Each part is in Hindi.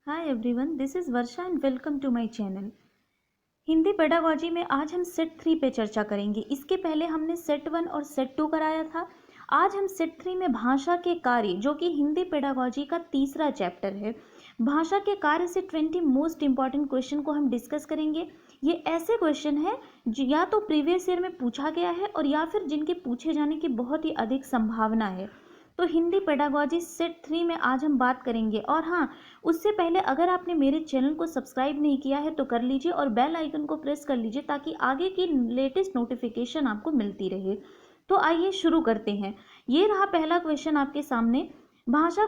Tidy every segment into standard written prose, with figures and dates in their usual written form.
Hi everyone, this is Varsha and welcome to my channel. Hindi pedagogy में आज हम सेट 3 पे चर्चा करेंगे। इसके पहले हमने सेट 1 और सेट 2 कराया था। आज हम सेट 3 में भाषा के कार्य, जो कि हिंदी पेडागॉजी का तीसरा चैप्टर है, भाषा के कार्य से 20 मोस्ट इंपॉर्टेंट क्वेश्चन को हम डिस्कस करेंगे। ये ऐसे क्वेश्चन है जो या तो प्रीवियस ईयर में पूछा गया है और या फिर जिनके पूछे जाने की बहुत ही अधिक संभावना है। तो हिंदी पेडागॉजी सेट 3 में आज हम बात करेंगे। और हाँ, उससे पहले अगर आपने मेरे चैनल को सब्सक्राइब नहीं किया है तो कर लीजिए और बेल आइकन को प्रेस कर लीजिए ताकि आगे की लेटेस्ट नोटिफिकेशन आपको मिलती रहे। तो आइए शुरू करते हैं। ये रहा पहला क्वेश्चन आपके सामने। भाषा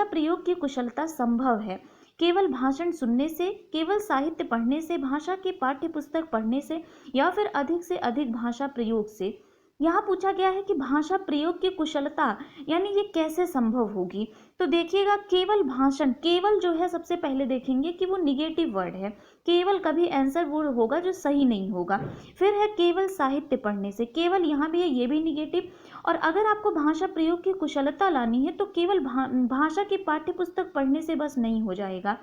प्रयोग की कुशलता संभव है केवल भाषण सुनने से, केवल साहित्य पढ़ने से, भाषा की पाठ्य पुस्तक पढ़ने से, या फिर अधिक से अधिक भाषा प्रयोग से। यहाँ पूछा गया है कि भाषा प्रयोग की कुशलता यानी ये कैसे संभव होगी। तो देखिएगा, केवल भाषण, केवल जो है सबसे पहले देखेंगे कि वो निगेटिव वर्ड है। केवल कभी आंसर वो होगा जो सही नहीं होगा। फिर है केवल साहित्य पढ़ने से, केवल यहाँ भी है, ये भी निगेटिव। और अगर आपको भाषा प्रयोग की कुशलता लानी है तो केवल भाषा की पाठ्य पुस्तक पढ़ने से बस नहीं हो जाएगा।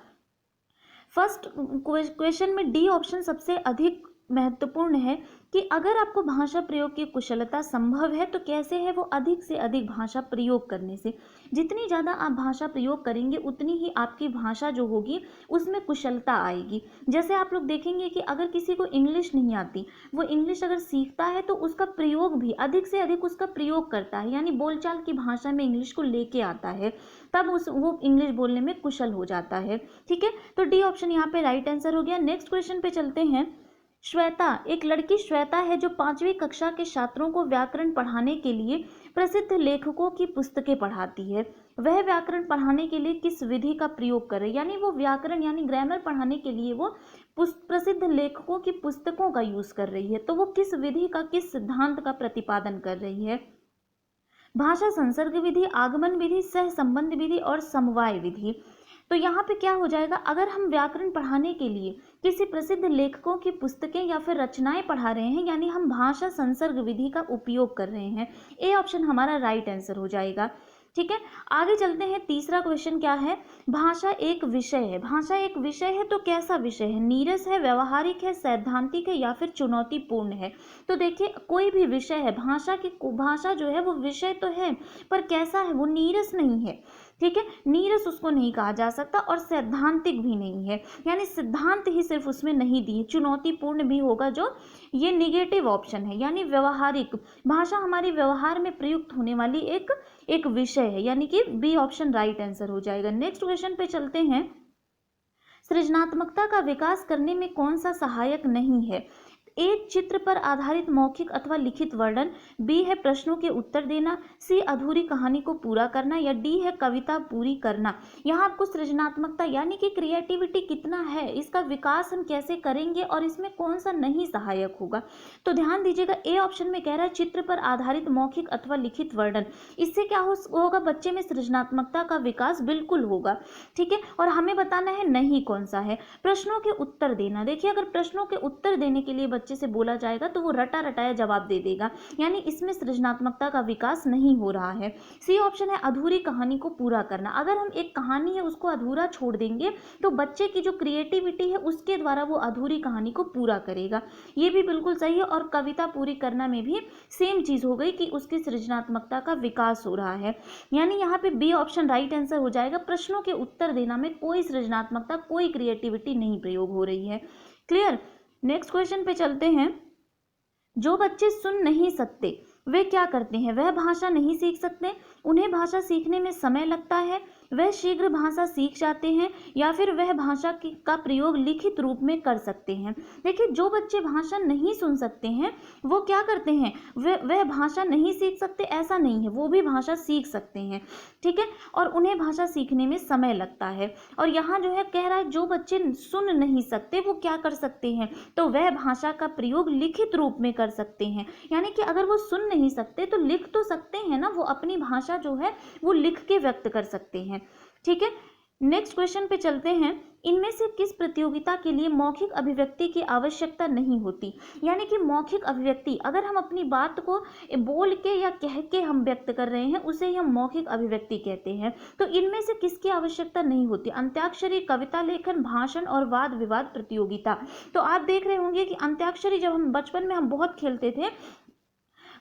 फर्स्ट क्वेश्चन में डी ऑप्शन सबसे अधिक महत्वपूर्ण है कि अगर आपको भाषा प्रयोग की कुशलता संभव है तो कैसे है वो, अधिक से अधिक भाषा प्रयोग करने से। जितनी ज़्यादा आप भाषा प्रयोग करेंगे उतनी ही आपकी भाषा जो होगी उसमें कुशलता आएगी। जैसे आप लोग देखेंगे कि अगर किसी को इंग्लिश नहीं आती, वो इंग्लिश अगर सीखता है तो उसका प्रयोग भी अधिक से अधिक उसका प्रयोग करता है, यानी बोलचाल की भाषा में इंग्लिश को लेके आता है, तब वो इंग्लिश बोलने में कुशल हो जाता है। ठीक है, तो डी ऑप्शन यहाँ पे राइट आंसर हो गया। नेक्स्ट क्वेश्चन पे चलते हैं। श्वेता, एक लड़की श्वेता है जो 5वीं कक्षा के छात्रों को व्याकरण पढ़ाने के लिए प्रसिद्ध लेखकों की पुस्तकें पढ़ाती है। वह व्याकरण पढ़ाने के लिए किस विधि का प्रयोग करे, यानी वो व्याकरण यानी ग्रामर पढ़ाने के लिए वो प्रसिद्ध लेखकों की पुस्तकों का यूज कर रही है। तो वो किस विधि का, किस सिद्धांत का प्रतिपादन कर रही है। भाषा संसर्ग विधि, आगमन विधि, सह संबंध विधि और समवाय विधि। तो यहाँ पे क्या हो जाएगा, अगर हम व्याकरण पढ़ाने के लिए किसी प्रसिद्ध लेखकों की पुस्तकें या फिर रचनाएं पढ़ा रहे हैं, यानी हम भाषा संसर्ग विधि का उपयोग कर रहे हैं। ए ऑप्शन हमारा राइट आंसर हो जाएगा। ठीक है, आगे चलते हैं। तीसरा क्वेश्चन क्या है, भाषा एक विषय है। भाषा एक विषय है तो कैसा विषय है, नीरस है, व्यवहारिक है, सैद्धांतिक है, या फिर चुनौतीपूर्ण है। तो देखिए, कोई भी विषय है, भाषा जो है वो विषय तो है पर कैसा है, वो नीरस नहीं है। ठीक है, नीरस उसको नहीं कहा जा सकता और सैद्धांतिक भी नहीं है, यानी सिद्धांत ही सिर्फ उसमें नहीं दिए। चुनौतीपूर्ण भी होगा जो ये निगेटिव ऑप्शन है, यानी व्यवहारिक। भाषा हमारी व्यवहार में प्रयुक्त होने वाली एक विषय है, यानी कि बी ऑप्शन राइट आंसर हो जाएगा। नेक्स्ट क्वेश्चन पे चलते हैं। सृजनात्मकता का विकास करने में कौन सा सहायक नहीं है। एक चित्र पर आधारित मौखिक अथवा लिखित वर्णन, बी है प्रश्नों के उत्तर देना, सी अधूरी कहानी को पूरा करना, या डी है कविता पूरी करना। यहाँ आपको सृजनात्मकता यानी कि क्रिएटिविटी कितना है, इसका विकास हम कैसे करेंगे और इसमें कौन सा नहीं सहायक होगा। तो ध्यान दीजिएगा, ए ऑप्शन में कह रहा है चित्र पर आधारित मौखिक अथवा लिखित वर्णन। इससे क्या होगा, बच्चे में सृजनात्मकता का विकास बिल्कुल होगा। ठीक है, और हमें बताना है नहीं कौन सा है। प्रश्नों के उत्तर देना, देखिए अगर प्रश्नों के उत्तर देने के लिए बच्चे से बोला जाएगा तो वो रटा रटाया जवाब दे देगा, यानी इसमें सृजनात्मकता का विकास नहीं हो रहा है। सी ऑप्शन है अधूरी कहानी को पूरा करना। अगर हम एक कहानी है उसको अधूरा छोड़ देंगे तो बच्चे की जो क्रिएटिविटी है उसके द्वारा वो अधूरी कहानी को पूरा करेगा, ये भी बिल्कुल सही है। और कविता पूरी करना में भी सेम चीज हो गई कि उसकी सृजनात्मकता का विकास हो रहा है, यानी यहाँ पे बी ऑप्शन राइट आंसर हो जाएगा। प्रश्नों के उत्तर देना में कोई सृजनात्मकता, कोई क्रिएटिविटी नहीं प्रयोग हो रही है। क्लियर। नेक्स्ट क्वेश्चन पे चलते हैं। जो बच्चे सुन नहीं सकते वे क्या करते हैं, वह भाषा नहीं सीख सकते, उन्हें भाषा सीखने में समय लगता है, वह शीघ्र भाषा सीख जाते हैं, या फिर वह भाषा का प्रयोग लिखित रूप में कर सकते हैं। देखिए, जो बच्चे भाषा नहीं सुन सकते हैं वो क्या करते हैं, वह भाषा नहीं सीख सकते ऐसा नहीं है, वो भी भाषा सीख सकते हैं। ठीक है, और उन्हें भाषा सीखने में समय लगता है। और यहाँ जो है कह रहा है जो बच्चे सुन नहीं सकते वो क्या कर सकते हैं, तो वह भाषा का प्रयोग लिखित रूप में कर सकते हैं। यानी कि अगर वो सुन नहीं सकते तो लिख तो सकते हैं ना, वो अपनी भाषा जो है वो लिख के व्यक्त कर सकते हैं। ठीक है, नेक्स्ट क्वेश्चन पे चलते हैं। इनमें से किस प्रतियोगिता के लिए मौखिक अभिव्यक्ति की आवश्यकता नहीं होती? यानी कि मौखिक अभिव्यक्ति, अगर हम अपनी बात को बोल के या कह के हम व्यक्त कर रहे हैं, उसे ही हम मौखिक अभिव्यक्ति कहते हैं। तो इनमें से किसकी आवश्यकता नहीं होती? अंत्याक्षरी, कविता लेखन, भाषण और वाद विवाद प्रतियोगिता। तो आप देख रहे होंगे कि अंत्याक्षरी जब हम बचपन में हम बहुत खेलते थे,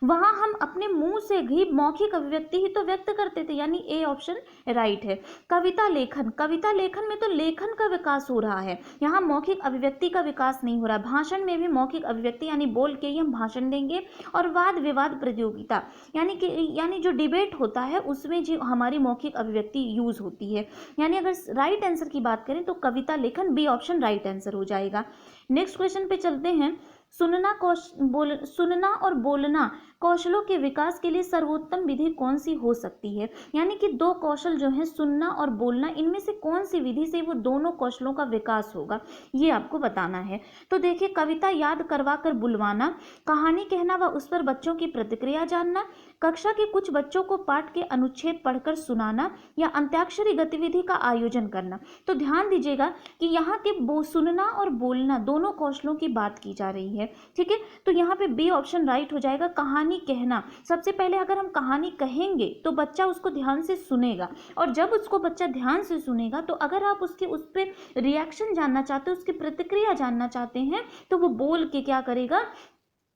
वहां हम अपने मुंह से ही मौखिक अभिव्यक्ति ही तो व्यक्त करते थे, यानी ए ऑप्शन राइट है। कविता लेखन, कविता लेखन में तो लेखन का विकास हो रहा है, यहाँ मौखिक अभिव्यक्ति का विकास नहीं हो रहा। भाषण में भी मौखिक अभिव्यक्ति यानी बोल के ही हम भाषण देंगे। और वाद विवाद प्रतियोगिता यानी जो डिबेट होता है उसमें जो हमारी मौखिक अभिव्यक्ति यूज होती है। यानी अगर राइट आंसर की बात करें तो कविता लेखन, बी ऑप्शन राइट आंसर हो जाएगा। नेक्स्ट क्वेश्चन पे चलते हैं। सुनना और बोलना कौशलों के विकास के लिए सर्वोत्तम विधि कौन सी हो सकती है? यानी कि दो कौशल जो है सुनना और बोलना, इनमें से कौन सी विधि से वो दोनों कौशलों का विकास होगा, ये आपको बताना है। तो देखिए, कविता याद करवा कर बुलवाना, कहानी कहना व उस पर बच्चों की प्रतिक्रिया जानना, कक्षा के कुछ बच्चों को पाठ के अनुच्छेद पढ़कर सुनाना, या अंत्याक्षरी गतिविधि का आयोजन करना। तो ध्यान दीजिएगा कि यहाँ के सुनना और बोलना दोनों कौशलों की बात की जा रही है, ठीक है। तो यहाँ पे बी ऑप्शन राइट हो जाएगा। कहानी कहना, सबसे पहले अगर हम कहानी कहेंगे तो बच्चा उसको ध्यान से सुनेगा, और जब उसको बच्चा ध्यान से सुनेगा तो अगर आप उस पर रिएक्शन जानना चाहते हो, उसकी प्रतिक्रिया जानना चाहते हैं, तो वो बोल के क्या करेगा,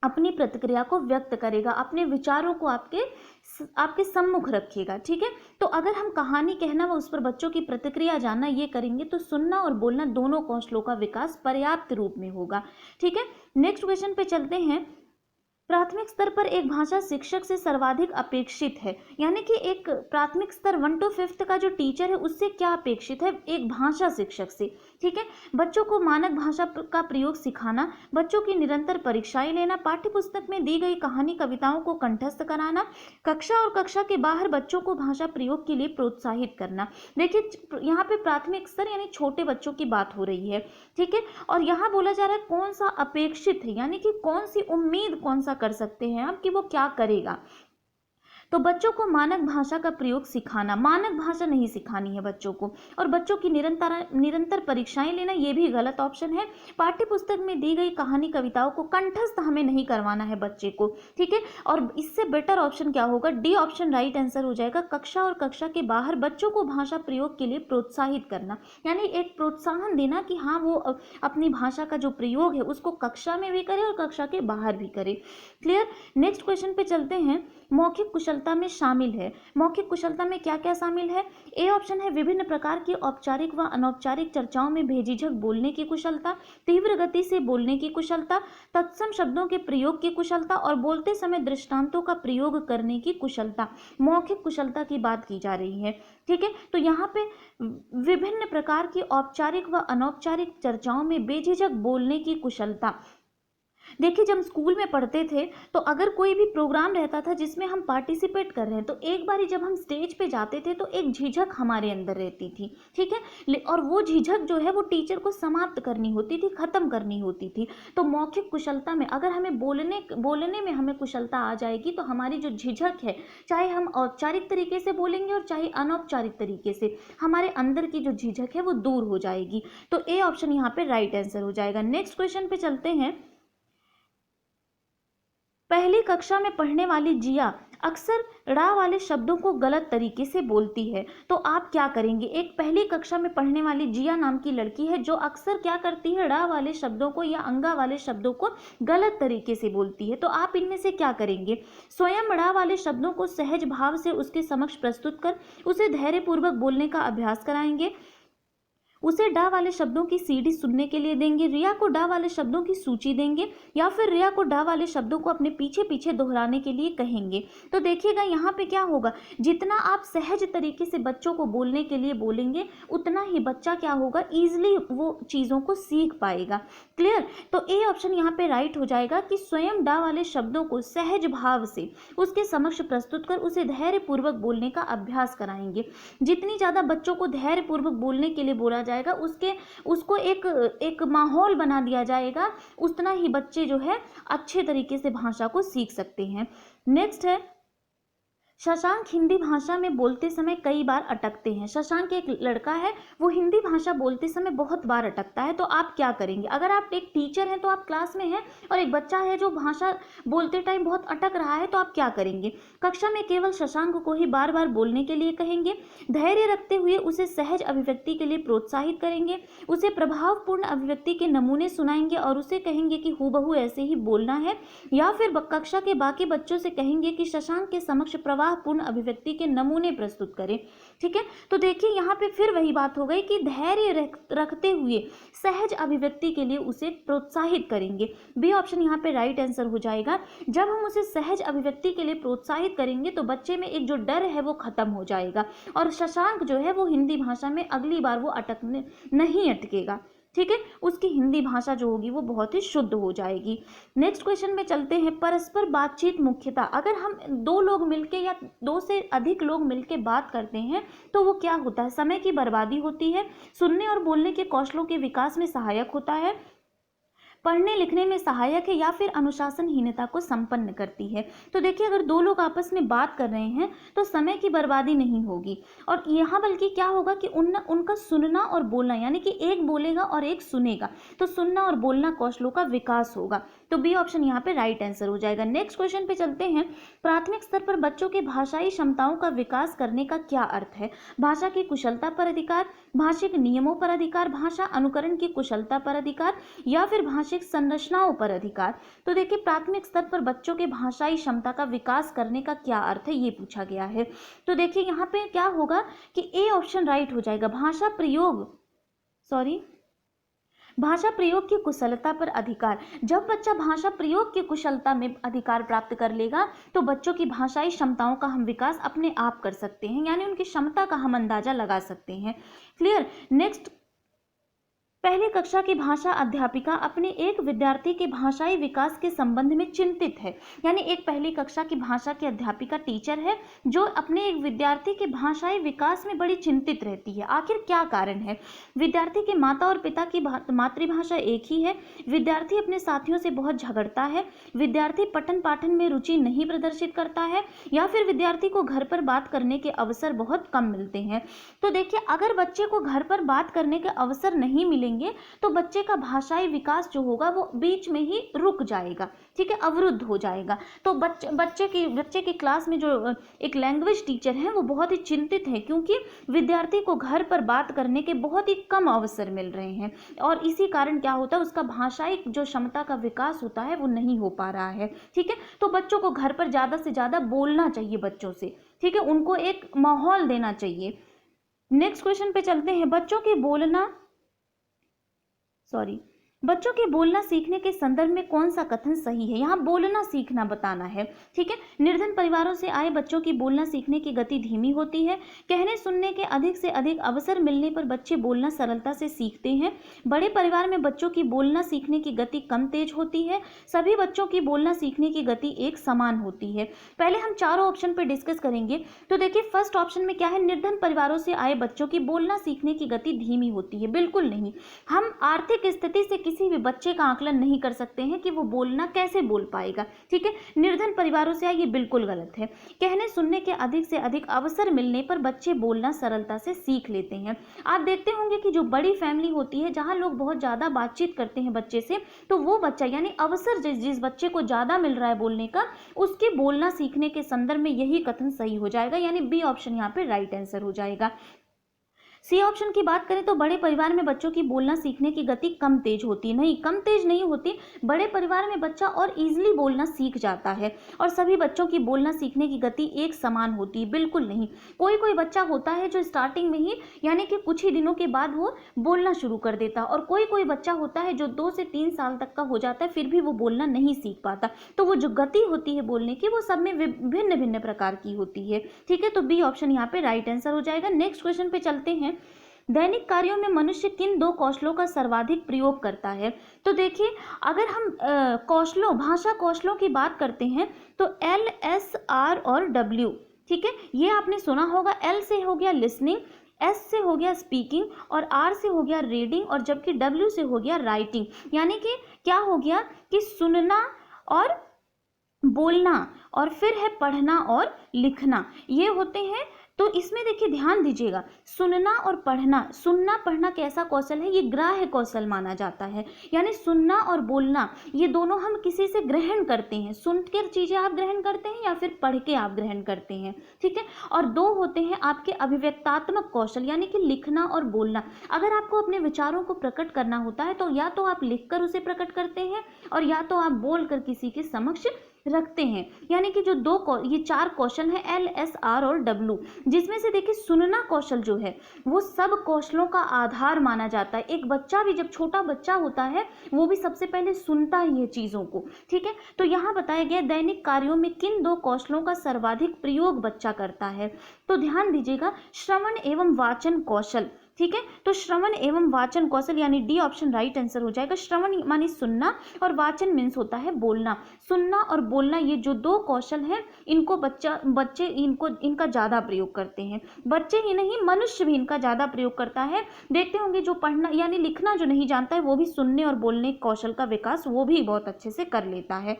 अपनी प्रतिक्रिया को व्यक्त करेगा, अपने विचारों को आपके सम्मुख रखिएगा, ठीक है। तो अगर हम कहानी कहना व उस पर बच्चों की प्रतिक्रिया जानना ये करेंगे तो सुनना और बोलना दोनों कौशलों का विकास पर्याप्त रूप में होगा, ठीक है। नेक्स्ट क्वेश्चन पे चलते हैं। प्राथमिक स्तर पर एक भाषा शिक्षक से सर्वाधिक अपेक्षित है, यानी कि एक प्राथमिक स्तर 1 to 5 का जो टीचर है उससे क्या अपेक्षित है? एक भाषा शिक्षक से, ठीक है। बच्चों को मानक भाषा का प्रयोग सिखाना, बच्चों की निरंतर परीक्षाएं लेना, पाठ्यपुस्तक में दी गई कहानी कविताओं को कंठस्थ कराना, कक्षा और कक्षा के बाहर बच्चों को भाषा प्रयोग के लिए प्रोत्साहित करना। देखिए, यहाँ पे प्राथमिक स्तर यानी छोटे बच्चों की बात हो रही है, ठीक है। और यहाँ बोला जा रहा है कौन सा अपेक्षित है, यानी कि कौन सी उम्मीद कौन सा कर सकते हैं आप कि वो क्या करेगा। तो बच्चों को मानक भाषा का प्रयोग सिखाना, मानक भाषा नहीं सिखानी है बच्चों को, और बच्चों की निरंतर परीक्षाएं लेना, ये भी गलत ऑप्शन है। पाठ्यपुस्तक में दी गई कहानी कविताओं को कंठस्थ हमें नहीं करवाना है बच्चे को, ठीक है। और इससे बेटर ऑप्शन क्या होगा? डी ऑप्शन राइट आंसर हो जाएगा। कक्षा और कक्षा के बाहर बच्चों को भाषा प्रयोग के लिए प्रोत्साहित करना, यानी एक प्रोत्साहन देना कि हाँ वो अपनी भाषा का जो प्रयोग है उसको कक्षा में भी करे और कक्षा के बाहर भी करे। क्लियर। नेक्स्ट क्वेश्चन पे चलते हैं। मौखिक कुशलता में शामिल है, मौखिक कुशलता में क्या क्या शामिल है? ए ऑप्शन है विभिन्न प्रकार की औपचारिक व अनौपचारिक चर्चाओं में बेझिझक बोलने की कुशलता, तीव्र गति से बोलने की कुशलता, तत्सम शब्दों के प्रयोग की कुशलता, और बोलते समय दृष्टांतों का प्रयोग करने की कुशलता। मौखिक कुशलता की बात की जा रही है, ठीक है। तो यहाँ पे विभिन्न प्रकार की औपचारिक व अनौपचारिक चर्चाओं में बेझिझक बोलने की कुशलता। देखिए, जब स्कूल में पढ़ते थे तो अगर कोई भी प्रोग्राम रहता था जिसमें हम पार्टिसिपेट कर रहे हैं, तो एक बारी जब हम स्टेज पे जाते थे तो एक झिझक हमारे अंदर रहती थी, ठीक है। और वो झिझक जो है वो टीचर को समाप्त करनी होती थी, खत्म करनी होती थी। तो मौखिक कुशलता में अगर हमें बोलने में हमें कुशलता आ जाएगी तो हमारी जो झिझक है, चाहे हम औपचारिक तरीके से बोलेंगे और चाहे अनौपचारिक तरीके से, हमारे अंदर की जो झिझक है वो दूर हो जाएगी। तो ए ऑप्शन यहाँ पे राइट आंसर हो जाएगा। नेक्स्ट क्वेश्चन पे चलते हैं। पहली कक्षा में पढ़ने वाली जिया अक्सर ड़ा वाले शब्दों को गलत तरीके से बोलती है, तो आप क्या करेंगे? एक पहली कक्षा में पढ़ने वाली जिया नाम की लड़की है जो अक्सर क्या करती है, ड़ा वाले शब्दों को या अंगा वाले शब्दों को गलत तरीके से बोलती है। तो आप इनमें से क्या करेंगे? स्वयं ड़ा वाले शब्दों को सहज भाव से उसके समक्ष प्रस्तुत कर उसे धैर्यपूर्वक बोलने का अभ्यास कराएंगे, उसे डा वाले शब्दों की सीडी सुनने के लिए देंगे, रिया को डा वाले शब्दों की सूची देंगे, या फिर रिया को डा वाले शब्दों को अपने पीछे पीछे दोहराने के लिए कहेंगे। तो देखिएगा यहाँ पे क्या होगा, जितना आप सहज तरीके से बच्चों को बोलने के लिए बोलेंगे उतना ही बच्चा क्या होगा, ईजिली वो चीज़ों को सीख पाएगा। क्लियर। तो ए ऑप्शन यहाँ पे राइट हो जाएगा कि स्वयं डा वाले शब्दों को सहज भाव से उसके समक्ष प्रस्तुत कर उसे धैर्यपूर्वक बोलने का अभ्यास कराएंगे। जितनी ज़्यादा बच्चों को धैर्यपूर्वक बोलने के लिए बोला जाएगा, उसको एक माहौल बना दिया जाएगा, उतना ही बच्चे जो है अच्छे तरीके से भाषा को सीख सकते हैं। नेक्स्ट है शशांक हिंदी भाषा में बोलते समय कई बार अटकते हैं। शशांक एक लड़का है, वो हिंदी भाषा बोलते समय बहुत बार अटकता है, तो आप क्या करेंगे? अगर आप एक टीचर हैं तो आप क्लास में हैं और एक बच्चा है जो भाषा बोलते टाइम बहुत अटक रहा है, तो आप क्या करेंगे? कक्षा में केवल शशांक को ही बार बार बोलने के लिए कहेंगे, धैर्य रखते हुए उसे सहज अभिव्यक्ति के लिए प्रोत्साहित करेंगे, उसे प्रभावपूर्ण अभिव्यक्ति के नमूने सुनाएंगे और उसे कहेंगे कि हूबहू ऐसे ही बोलना है, या फिर कक्षा के बाकी बच्चों से कहेंगे कि शशांक के समक्ष प्रवाहपूर्ण अभिव्यक्ति के नमूने प्रस्तुत करें। ठीक है, तो देखिए यहाँ पे फिर वही बात हो गई कि धैर्य रखते हुए सहज अभिव्यक्ति के लिए उसे प्रोत्साहित करेंगे। बी ऑप्शन यहाँ पे राइट आंसर हो जाएगा। जब हम उसे सहज अभिव्यक्ति के लिए प्रोत्साहित करेंगे तो बच्चे में एक जो डर है वो खत्म हो जाएगा और शशांक जो है वो हिंदी भाषा में अगली बार वो अटकने नहीं अटकेगा। ठीक है, उसकी हिंदी भाषा जो होगी वो बहुत ही शुद्ध हो जाएगी। नेक्स्ट क्वेश्चन में चलते हैं। परस्पर बातचीत मुख्यतः, अगर हम दो लोग मिलके या दो से अधिक लोग मिलके बात करते हैं तो वो क्या होता है? समय की बर्बादी होती है, सुनने और बोलने के कौशलों के विकास में सहायक होता है, पढ़ने लिखने में सहायक है, या फिर अनुशासनहीनता को संपन्न करती है। तो देखिए अगर दो लोग आपस में बात कर रहे हैं तो समय की बर्बादी नहीं होगी और यहाँ बल्कि क्या होगा कि उनका सुनना और बोलना, यानी कि एक बोलेगा और एक सुनेगा, तो सुनना और बोलना कौशलों का विकास होगा। तो बी ऑप्शन यहाँ पे राइट आंसर हो जाएगा। नेक्स्ट क्वेश्चन पे चलते हैं। प्राथमिक स्तर पर बच्चों के भाषाई क्षमताओं का विकास करने का क्या अर्थ है? भाषा की कुशलता पर अधिकार, भाषिक नियमों पर अधिकार, भाषा अनुकरण की कुशलता पर अधिकार, या फिर भाषिक संरचनाओं पर अधिकार। तो देखिए प्राथमिक स्तर पर बच्चों के भाषाई क्षमता का विकास करने का क्या अर्थ है, ये पूछा गया है। तो देखिए यहाँ पे क्या होगा कि ए ऑप्शन राइट हो जाएगा। भाषा प्रयोग की कुशलता पर अधिकार। जब बच्चा भाषा प्रयोग की कुशलता में अधिकार प्राप्त कर लेगा तो बच्चों की भाषाई क्षमताओं का हम विकास अपने आप कर सकते हैं, यानी उनकी क्षमता का हम अंदाजा लगा सकते हैं। क्लियर। नेक्स्ट, पहली कक्षा की भाषा अध्यापिका अपने एक विद्यार्थी के भाषाई विकास के संबंध में चिंतित है, यानी एक पहली कक्षा की भाषा की अध्यापिका टीचर है जो अपने एक विद्यार्थी के भाषाई विकास में बड़ी चिंतित रहती है। आखिर क्या कारण है? विद्यार्थी के माता और पिता की मातृभाषा एक ही है, विद्यार्थी अपने साथियों से बहुत झगड़ता है, विद्यार्थी पठन पाठन में रुचि नहीं प्रदर्शित करता है, या फिर विद्यार्थी को घर पर बात करने के अवसर बहुत कम मिलते हैं। तो देखिए अगर बच्चे को घर पर बात करने के अवसर नहीं मिलेंगे तो बच्चे का भाषाई विकास जो होगा वो बीच में ही रुक जाएगा। ठीक है, अवरुद्ध हो जाएगा। तो बच्चे की क्लास में जो एक लैंग्वेज टीचर है वो बहुत ही चिंतित है, क्योंकि विद्यार्थी को घर पर बात करने के बहुत ही कम अवसर मिल रहे हैं और इसी कारण क्या होता है, उसका भाषाई जो क्षमता का विकास होता है वो नहीं हो पा रहा है। ठीक है, तो बच्चों को घर पर ज्यादा से ज्यादा बोलना चाहिए बच्चों से। ठीक है, उनको एक माहौल देना चाहिए। नेक्स्ट क्वेश्चन पे चलते हैं। बच्चों के बोलना सीखने के संदर्भ में कौन सा कथन सही है? यहाँ बोलना सीखना बताना है। ठीक है, निर्धन परिवारों से आए बच्चों की बोलना सीखने की गति धीमी होती है, कहने सुनने के अधिक से अधिक अवसर मिलने पर बच्चे बोलना सरलता से सीखते हैं, बड़े परिवार में बच्चों की बोलना सीखने की गति कम तेज होती है, सभी बच्चों की बोलना सीखने की गति एक समान होती है। पहले हम चारों ऑप्शन पर डिस्कस करेंगे। तो देखिए फर्स्ट ऑप्शन में क्या है, निर्धन परिवारों से आए बच्चों की बोलना सीखने की गति धीमी होती है। बिल्कुल नहीं, हम आर्थिक स्थिति से किसी भी बच्चे का आकलन नहीं कर सकते हैं कि वो बोलना कैसे बोल पाएगा। ठीक है, निर्धन परिवारों से आए ये बिल्कुल गलत है। कहने सुनने के अधिक से अधिक अवसर मिलने पर बच्चे बोलना सरलता से सीख लेते हैं। आप देखते होंगे कि जो बड़ी फैमिली होती है जहां लोग बहुत ज्यादा बातचीत करते हैं बच्चे से, तो वो बच्चा यानी अवसर जिस बच्चे को ज्यादा मिल रहा है बोलने का, उसके बोलना सीखने के संदर्भ में यही कथन सही हो जाएगा, यानी बी ऑप्शन यहाँ पे राइट आंसर हो जाएगा। सी ऑप्शन की बात करें तो बड़े परिवार में बच्चों की बोलना सीखने की गति कम तेज होती, नहीं कम तेज नहीं होती, बड़े परिवार में बच्चा और इजीली बोलना सीख जाता है और सभी बच्चों की बोलना सीखने की गति एक समान होती है। बिल्कुल नहीं, कोई कोई बच्चा होता है जो स्टार्टिंग में ही यानी कि कुछ ही दिनों के बाद वो बोलना शुरू कर देता, और कोई कोई बच्चा होता है जो 2 से 3 साल तक का हो जाता है फिर भी वो बोलना नहीं सीख पाता। तो वो जो गति होती है बोलने की वो सब में भिन्न भिन्न प्रकार की होती है। ठीक है, तो बी ऑप्शन यहाँ पे राइट आंसर हो जाएगा। नेक्स्ट क्वेश्चन पे चलते हैं। दैनिक कार्यों में मनुष्य किन 2 कौशलों का सर्वाधिक प्रयोग करता है? तो देखिए अगर हम भाषा कौशलों की बात करते हैं तो L, S, R और W, ठीक है, ये आपने सुना होगा। L से हो गया लिसनिंग, S से हो गया स्पीकिंग और R से हो गया रीडिंग और जबकि W से हो गया राइटिंग। यानी कि क्या हो गया कि सुनना और बोलना और फिर है पढ़ना और लिखना, ये होते हैं। तो इसमें देखिए ध्यान दीजिएगा, सुनना और पढ़ना, सुनना पढ़ना कैसा कौशल है, ये ग्राह्य कौशल माना जाता है। यानी सुनना और बोलना ये दोनों हम किसी से ग्रहण करते हैं, सुनकर चीजें आप ग्रहण करते हैं या फिर पढ़ के आप ग्रहण करते हैं, ठीक है। और दो होते हैं आपके अभिव्यक्तात्मक कौशल, यानी कि लिखना और बोलना। अगर आपको अपने विचारों को प्रकट करना होता है तो या तो आप लिखकर उसे प्रकट करते हैं और या तो आप बोलकर किसी के समक्ष रखते हैं। यानी कि जो ये चार कौशल हैं, LSR और W, जिसमें से देखिए सुनना कौशल जो है वो सब कौशलों का आधार माना जाता है। एक बच्चा भी, जब छोटा बच्चा होता है, वो भी सबसे पहले सुनता ही है चीजों को, ठीक है। तो यहाँ बताया गया दैनिक कार्यों में किन दो कौशलों का सर्वाधिक प्रयोग बच्चा करता है। तो ध्यान दीजिएगा, श्रवण एवं वाचन कौशल, ठीक है। तो श्रवण एवं वाचन कौशल यानी डी ऑप्शन राइट आंसर हो जाएगा। श्रवण मानी सुनना और वाचन मीन्स होता है बोलना। सुनना और बोलना ये जो दो कौशल हैं, इनको बच्चे इनका ज्यादा प्रयोग करते हैं। बच्चे ही नहीं, मनुष्य भी इनका ज्यादा प्रयोग करता है। देखते होंगे जो पढ़ना यानी लिखना जो नहीं जानता है, वो भी सुनने और बोलने कौशल का विकास वो भी बहुत अच्छे से कर लेता है।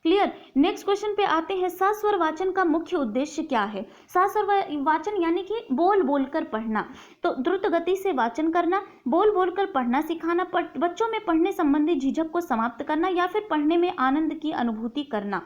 क्लियर। नेक्स्ट क्वेश्चन पे आते हैं, सस्वर वाचन का मुख्य उद्देश्य क्या है। सस्वर वाचन यानी कि बोल बोलकर पढ़ना। तो द्रुत गति से वाचन करना, बोल बोलकर पढ़ना सिखाना, बच्चों में पढ़ने संबंधी झिझक को समाप्त करना या फिर पढ़ने में आनंद की अनुभूति करना।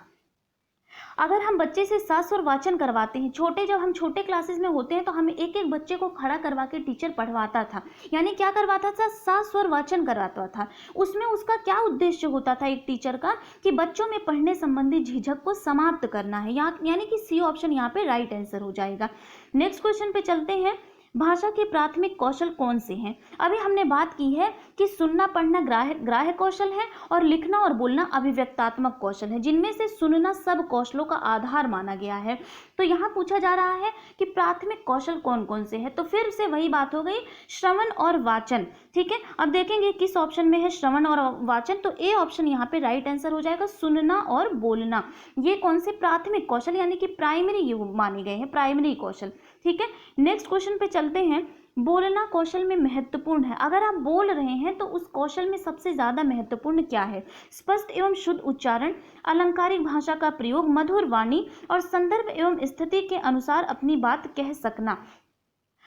अगर हम बच्चे से सस्वर वाचन करवाते हैं, जब हम छोटे क्लासेस में होते हैं तो हमें एक एक बच्चे को खड़ा करवा के टीचर पढ़वाता था। यानी क्या करवाता था, सस्वर वाचन करवाता था। उसमें उसका क्या उद्देश्य होता था एक टीचर का, कि बच्चों में पढ़ने संबंधी झिझक को समाप्त करना है। यानी कि सी ऑप्शन यहाँ पे राइट आंसर हो जाएगा। नेक्स्ट क्वेश्चन पे चलते हैं, भाषा के प्राथमिक कौशल कौन से हैं। अभी हमने बात की है कि सुनना पढ़ना ग्राह्य कौशल है और लिखना और बोलना अभिव्यक्तात्मक कौशल है, जिनमें से सुनना सब कौशलों का आधार माना गया है। तो यहाँ पूछा जा रहा है कि प्राथमिक कौशल कौन कौन से हैं। तो फिर से वही बात हो गई, श्रवण और वाचन, ठीक है। अब देखेंगे किस ऑप्शन में है श्रवण और वाचन। तो ए ऑप्शन यहाँ पे राइट आंसर हो जाएगा, सुनना और बोलना। ये कौन से प्राथमिक कौशल यानी कि प्राइमरी माने गए हैं, प्राइमरी कौशल, ठीक है। नेक्स्ट क्वेश्चन पे चलते हैं, बोलना कौशल में महत्वपूर्ण है। अगर आप बोल रहे हैं तो उस कौशल में सबसे ज्यादा महत्वपूर्ण क्या है। स्पष्ट एवं शुद्ध उच्चारण, अलंकारिक भाषा का प्रयोग, मधुर वाणी और संदर्भ एवं स्थिति के अनुसार अपनी बात कह सकना।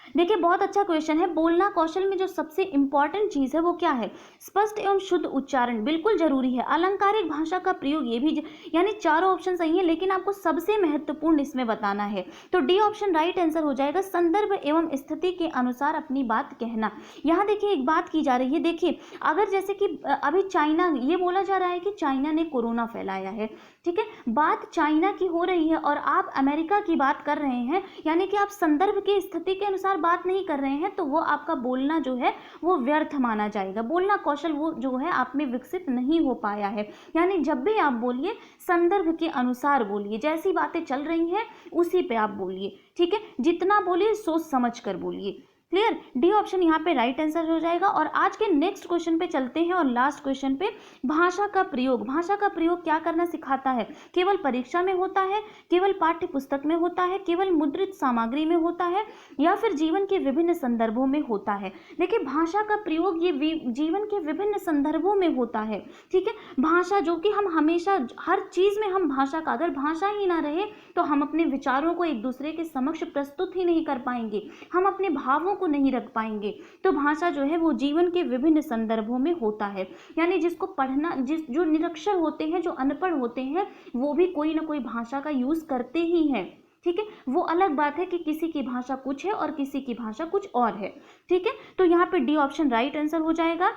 देखिए बहुत अच्छा क्वेश्चन है। बोलना कौशल में जो सबसे इंपॉर्टेंट चीज है वो क्या है, स्पष्ट एवं शुद्ध उच्चारण बिल्कुल जरूरी है। अलंकारिक भाषा का प्रयोग, ये भी यानी चारों ऑप्शन सही है, लेकिन आपको सबसे महत्वपूर्ण इसमें बताना है। तो डी ऑप्शन राइट आंसर हो जाएगा, संदर्भ एवं स्थिति के अनुसार अपनी बात कहना। यहाँ देखिए एक बात की जा रही है, देखिए अगर जैसे कि अभी चाइना, ये बोला जा रहा है कि चाइना ने कोरोना फैलाया है, ठीक है। बात चाइना की हो रही है और आप अमेरिका की बात कर रहे हैं, यानी कि आप संदर्भ की स्थिति के अनुसार बात नहीं कर रहे हैं, तो वो आपका बोलना जो है वो व्यर्थ माना जाएगा। बोलना कौशल वो जो है आप में विकसित नहीं हो पाया है। यानी जब भी आप बोलिए संदर्भ के अनुसार बोलिए, जैसी बातें चल रही हैं उसी पे आप बोलिए, ठीक है। जितना बोलिए सोच समझ कर बोलिए। क्लियर। डी ऑप्शन यहाँ पे राइट आंसर हो जाएगा। और आज के नेक्स्ट क्वेश्चन पे चलते हैं और लास्ट क्वेश्चन पे, भाषा का प्रयोग। भाषा का प्रयोग क्या करना सिखाता है। केवल परीक्षा में होता है, केवल पाठ्य पुस्तक में होता है, केवल मुद्रित सामग्री में होता है, या फिर जीवन के विभिन्न संदर्भों में होता है। देखिए भाषा का प्रयोग ये जीवन के विभिन्न संदर्भों में होता है, ठीक है। भाषा जो कि हम हमेशा हर चीज में हम भाषा का, अगर भाषा ही ना रहे तो हम अपने विचारों को एक दूसरे के समक्ष प्रस्तुत ही नहीं कर पाएंगे, हम अपने भावों को नहीं रख पाएंगे। तो भाषा जो है वो जीवन के विभिन्न संदर्भों में होता है। यानी जिसको पढ़ना, जो निरक्षर होते हैं, जो अनपढ़ होते हैं, वो भी कोई ना कोई भाषा का यूज करते ही हैं, ठीक है। वो अलग बात है कि किसी की भाषा कुछ है और किसी की भाषा कुछ और है, ठीक है। तो यहाँ पे डी ऑप्शन राइट आंसर हो जाएगा।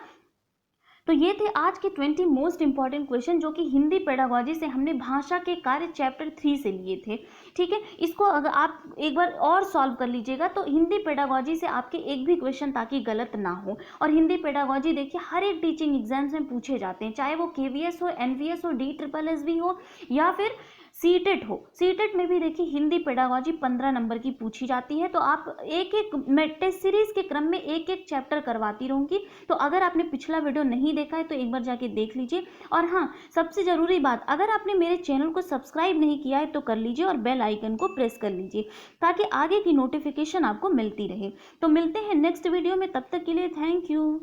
तो ये थे आज के 20 मोस्ट इंपॉर्टेंट क्वेश्चन जो कि हिंदी पेडागोजी से हमने भाषा के कार्य चैप्टर 3 से लिए थे, ठीक है। इसको अगर आप एक बार और सॉल्व कर लीजिएगा तो हिंदी पेडागोजी से आपके एक भी क्वेश्चन ताकि गलत ना हो। और हिंदी पेडागोजी देखिए हर एक टीचिंग एग्जाम्स में पूछे जाते हैं, चाहे वो KVS हो, NVS हो, DSSS हो या फिर सीटेट हो। सीटेट में भी देखिए हिंदी पेडागोजी 15 नंबर की पूछी जाती है। तो आप एक एक टेस्ट सीरीज के क्रम में एक एक चैप्टर करवाती रहूंगी। तो अगर आपने पिछला वीडियो नहीं देखा है तो एक बार जाके देख लीजिए। और हाँ, सबसे जरूरी बात, अगर आपने मेरे चैनल को सब्सक्राइब नहीं किया है तो कर लीजिए और बेल आइकन को प्रेस कर लीजिए ताकि आगे की नोटिफिकेशन आपको मिलती रहे। तो मिलते हैं नेक्स्ट वीडियो में, तब तक के लिए थैंक यू।